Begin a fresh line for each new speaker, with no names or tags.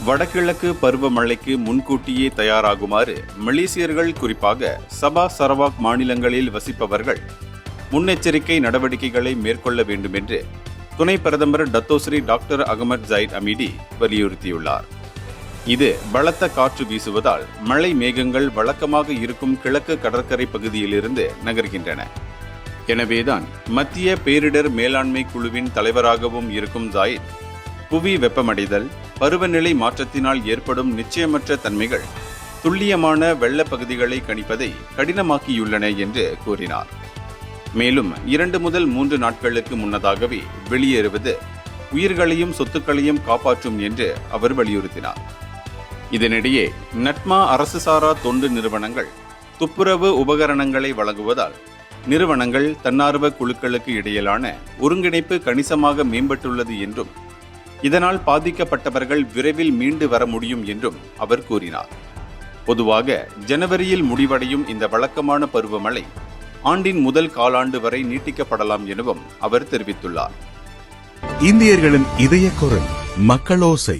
வடகிழக்கு பருவமழைக்கு முன்கூட்டியே தயாராகுமாறு மலேசியர்கள், குறிப்பாக சபா சரவாக் மாநிலங்களில் வசிப்பவர்கள் முன்னெச்சரிக்கை நடவடிக்கைகளை மேற்கொள்ள வேண்டும் என்று துணை பிரதமர் Datuk Seri doctor Ahmad Zahid Hamidi வலியுறுத்தியுள்ளார். இது பலத்த காற்று வீசுவதால் மழை மேகங்கள் வழக்கமாக இருக்கும் கிழக்கு கடற்கரை பகுதியிலிருந்து நகர்கின்றன. எனவேதான் மத்திய பேரிடர் மேலாண்மை குழுவின் தலைவராகவும் இருக்கும் ஜாயிட், புவி வெப்பமடைதல், பருவநிலை மாற்றத்தினால் ஏற்படும் நிச்சயமற்ற தன்மைகள் துல்லியமான வெள்ள பகுதிகளை கணிப்பதை கடினமாக்கியுள்ளன என்று கூறினார். மேலும் 2 முதல் 3 நாட்களுக்கு முன்னதாகவே வெளியேறுவது உயிர்களையும் சொத்துக்களையும் காப்பாற்றும் என்று அவர் வலியுறுத்தினார். இதனிடையே நட்மா அரசு சாரா தொண்டு நிறுவனங்கள் துப்புரவு உபகரணங்களை வழங்குவதால் நிறுவனங்கள், தன்னார்வ குழுக்களுக்கு இடையிலான ஒருங்கிணைப்பு கணிசமாக மேம்பட்டுள்ளது என்றும், இதனால் பாதிக்கப்பட்டவர்கள் விரைவில் மீண்டு வர முடியும் என்றும் அவர் கூறினார். பொதுவாக ஜனவரியில் முடிவடையும் இந்த வழக்கமான பருவமழை ஆண்டின் முதல் காலாண்டு வரை நீட்டிக்கப்படலாம் எனவும் அவர் தெரிவித்துள்ளார்.
இந்தியர்களின் இதய குரல் மக்களோசை.